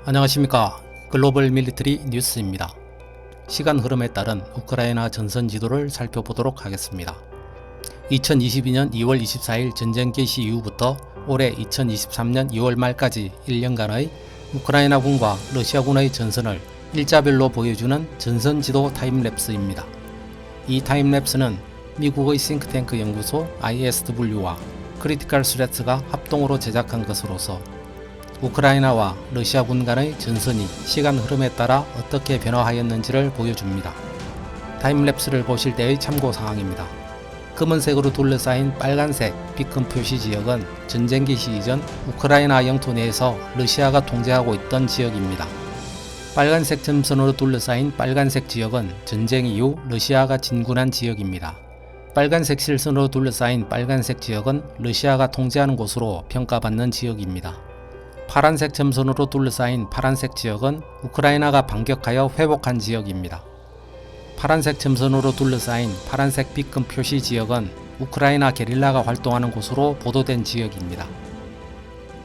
안녕하십니까. 글로벌 밀리터리 뉴스입니다. 시간 흐름에 따른 우크라이나 전선 지도를 살펴보도록 하겠습니다. 2022년 2월 24일 전쟁 개시 이후부터 올해 2023년 2월 말까지 1년간의 우크라이나군과 러시아군의 전선을 일자별로 보여주는 전선 지도 타임랩스입니다. 이 타임랩스는 미국의 싱크탱크 연구소 ISW와 크리티컬 스레츠가 합동으로 제작한 것으로서 우크라이나와 러시아군 간의 전선이 시간 흐름에 따라 어떻게 변화하였는지를 보여줍니다. 타임랩스를 보실 때의 참고사항입니다. 검은색으로 둘러싸인 빨간색 비큰 표시 지역은 전쟁 개시 이전 우크라이나 영토 내에서 러시아가 통제하고 있던 지역입니다. 빨간색 점선으로 둘러싸인 빨간색 지역은 전쟁 이후 러시아가 진군한 지역입니다. 빨간색 실선으로 둘러싸인 빨간색 지역은 러시아가 통제하는 곳으로 평가받는 지역입니다. 파란색 점선으로 둘러싸인 파란색 지역은 우크라이나가 반격하여 회복한 지역입니다. 파란색 점선으로 둘러싸인 파란색 비금 표시 지역은 우크라이나 게릴라가 활동하는 곳으로 보도된 지역입니다.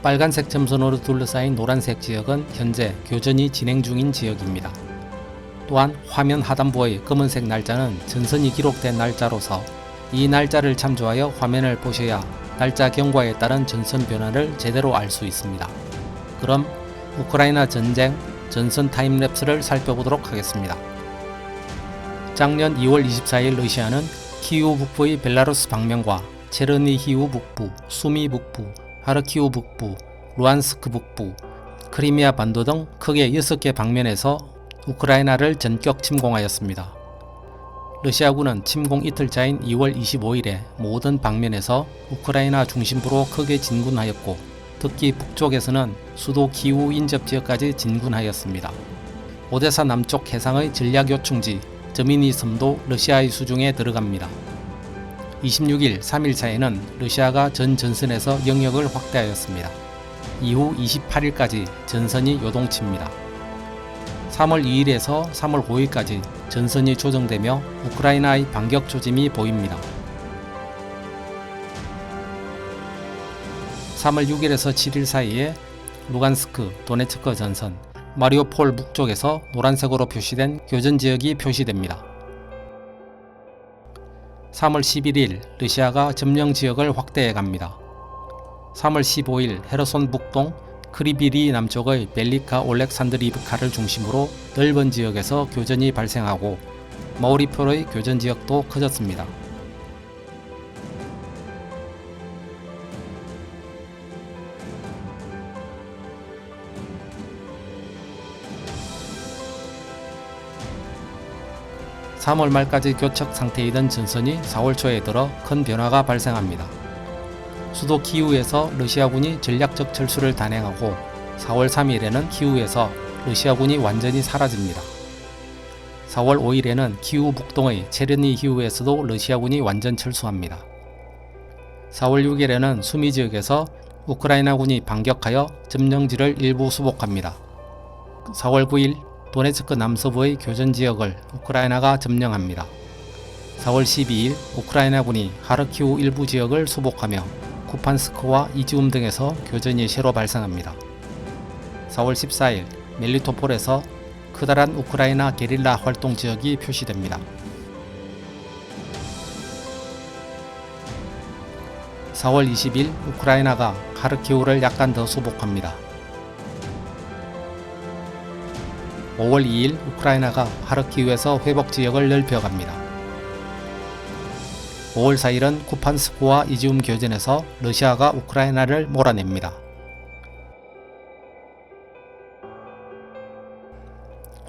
빨간색 점선으로 둘러싸인 노란색 지역은 현재 교전이 진행 중인 지역입니다. 또한 화면 하단부의 검은색 날짜는 전선이 기록된 날짜로서 이 날짜를 참조하여 화면을 보셔야 날짜 경과에 따른 전선 변화를 제대로 알 수 있습니다. 그럼 우크라이나 전쟁 전선 타임랩스를 살펴보도록 하겠습니다. 작년 2월 24일 러시아는 키이우 북부의 벨라루스 방면과 체르니히우 북부, 수미 북부, 하르키우 북부, 루안스크 북부, 크리미아 반도 등 크게 6개 방면에서 우크라이나를 전격 침공하였습니다. 러시아군은 침공 이틀차인 2월 25일에 모든 방면에서 우크라이나 중심부로 크게 진군하였고 특히 북쪽에서는 수도 키이우 인접 지역까지 진군하였습니다. 오데사 남쪽 해상의 전략 요충지 저미니 섬도 러시아의 수중에 들어갑니다. 26일 3일차에는 러시아가 전 전선에서 영역을 확대하였습니다. 이후 28일까지 전선이 요동칩니다. 3월 2일에서 3월 5일까지 전선이 조정되며 우크라이나의 반격 조짐이 보입니다. 3월 6일에서 7일 사이에 루간스크, 도네츠크 전선, 마리오폴 북쪽에서 노란색으로 표시된 교전지역이 표시됩니다. 3월 11일 러시아가 점령지역을 확대해갑니다. 3월 15일 헤르손 북동, 크리비리 남쪽의 벨리카 올렉산드리브카를 중심으로 넓은 지역에서 교전이 발생하고 마우리폴의 교전지역도 커졌습니다. 3월 말까지 교착 상태이던 전선이 4월 초에 들어 큰 변화가 발생합니다. 수도 키이우에서 러시아군이 전략적 철수를 단행하고 4월 3일에는 키이우에서 러시아군이 완전히 사라집니다. 4월 5일에는 키이우 북동의 체르니히우에서도 러시아군이 완전 철수합니다. 4월 6일에는 수미 지역에서 우크라이나군이 반격하여 점령지를 일부 수복합니다. 4월 9일 도네츠크 남서부의 교전지역을 우크라이나가 점령합니다. 4월 12일 우크라이나군이 하르키우 일부 지역을 수복하며 쿠판스크와 이지움 등에서 교전이 새로 발생합니다. 4월 14일 멜리토폴에서 크다란 우크라이나 게릴라 활동 지역이 표시됩니다. 4월 20일 우크라이나가 하르키우를 약간 더 수복합니다. 5월 2일 우크라이나가 하르키우에서 회복 지역을 넓혀갑니다. 5월 4일은 쿠판스크와 이지움 교전에서 러시아가 우크라이나를 몰아냅니다.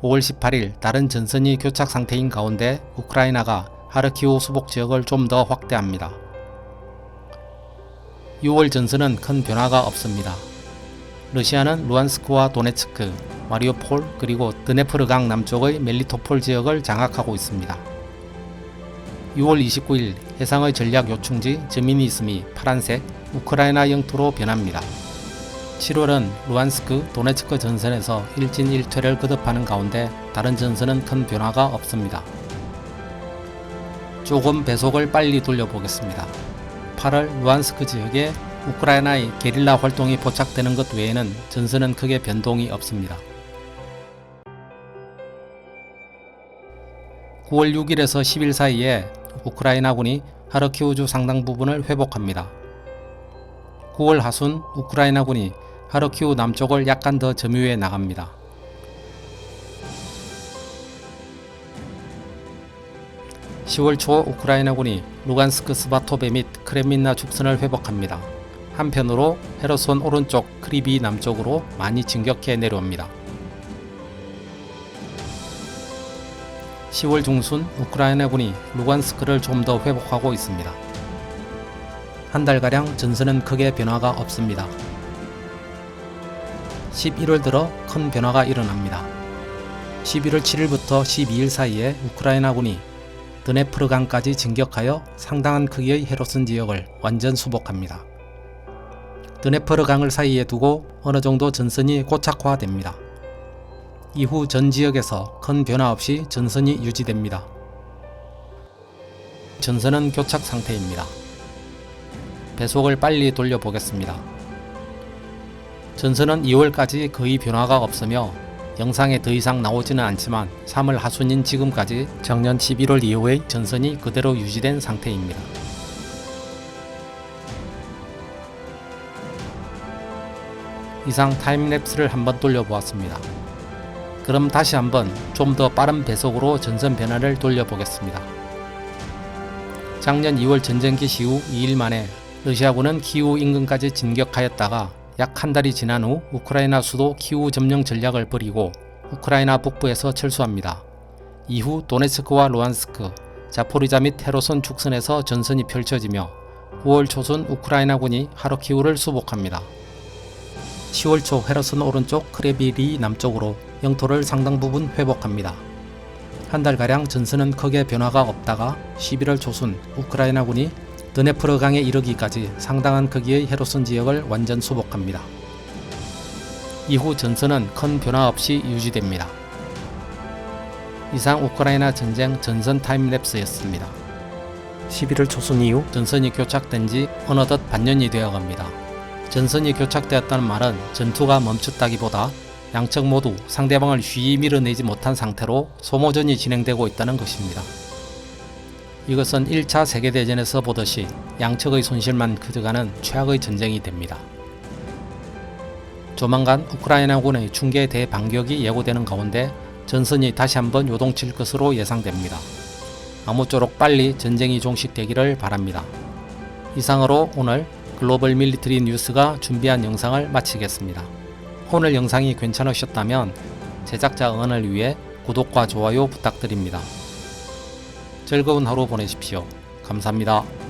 5월 18일 다른 전선이 교착 상태인 가운데 우크라이나가 하르키우 수복 지역을 좀 더 확대합니다. 6월 전선은 큰 변화가 없습니다. 러시아는 루안스크와 도네츠크, 마리오폴 그리고 드네프르강 남쪽의 멜리토폴 지역을 장악하고 있습니다. 6월 29일 해상의 전략 요충지 저미니섬이 파란색 우크라이나 영토로 변합니다. 7월은 루안스크, 도네츠크 전선에서 일진일퇴를 거듭하는 가운데 다른 전선은 큰 변화가 없습니다. 조금 배속을 빨리 돌려보겠습니다. 8월 루안스크 지역에 우크라이나의 게릴라 활동이 포착되는 것 외에는 전선은 크게 변동이 없습니다. 9월 6일에서 10일 사이에 우크라이나군이 하르키우주 상당 부분을 회복합니다. 9월 하순 우크라이나군이 하르키우 남쪽을 약간 더 점유해 나갑니다. 10월 초 우크라이나군이 루간스크 스바토베 및 크렘민나 축선을 회복합니다. 한편으로 헤르손 오른쪽 크리비 남쪽으로 많이 진격해 내려옵니다. 10월 중순 우크라이나군이 루간스크를 좀 더 회복하고 있습니다. 한 달가량 전선은 크게 변화가 없습니다. 11월 들어 큰 변화가 일어납니다. 11월 7일부터 12일 사이에 우크라이나군이 드네프르강까지 진격하여 상당한 크기의 헤르손 지역을 완전 수복합니다. 드네프르강을 사이에 두고 어느 정도 전선이 고착화됩니다. 이후 전 지역에서 큰 변화 없이 전선이 유지됩니다. 전선은 교착 상태입니다. 배속을 빨리 돌려보겠습니다. 전선은 2월까지 거의 변화가 없으며 영상에 더 이상 나오지는 않지만 3월 하순인 지금까지 작년 11월 이후의 전선이 그대로 유지된 상태입니다. 이상 타임랩스를 한번 돌려보았습니다. 그럼 다시 한번 좀 더 빠른 배속으로 전선 변화를 돌려보겠습니다. 작년 2월 전쟁 개시 후 2일 만에 러시아군은 키우 인근까지 진격하였다가 약 한 달이 지난 후 우크라이나 수도 키우 점령 전략을 벌이고 우크라이나 북부에서 철수합니다. 이후 도네츠크와 루안스크, 자포리자 및 헤르손 축선에서 전선이 펼쳐지며 9월 초순 우크라이나군이 하르키우를 수복합니다. 10월 초 헤르손 오른쪽 크레비리 남쪽으로 영토를 상당 부분 회복합니다. 한 달가량 전선은 크게 변화가 없다가 11월 초순 우크라이나군이 드네프르강에 이르기까지 상당한 크기의 헤르손 지역을 완전 수복합니다. 이후 전선은 큰 변화 없이 유지됩니다. 이상 우크라이나 전쟁 전선 타임랩스였습니다. 11월 초순 이후 전선이 교착된 지 어느덧 반년이 되어갑니다. 전선이 교착되었다는 말은 전투가 멈췄다기보다 양측 모두 상대방을 쉬이 밀어내지 못한 상태로 소모전이 진행되고 있다는 것입니다. 이것은 1차 세계대전에서 보듯이 양측의 손실만 커져가는 최악의 전쟁이 됩니다. 조만간 우크라이나군의 중계 대반격이 예고되는 가운데 전선이 다시 한번 요동칠 것으로 예상됩니다. 아무쪼록 빨리 전쟁이 종식되기를 바랍니다. 이상으로 오늘 글로벌 밀리터리 뉴스가 준비한 영상을 마치겠습니다. 오늘 영상이 괜찮으셨다면 제작자 응원을 위해 구독과 좋아요 부탁드립니다. 즐거운 하루 보내십시오. 감사합니다.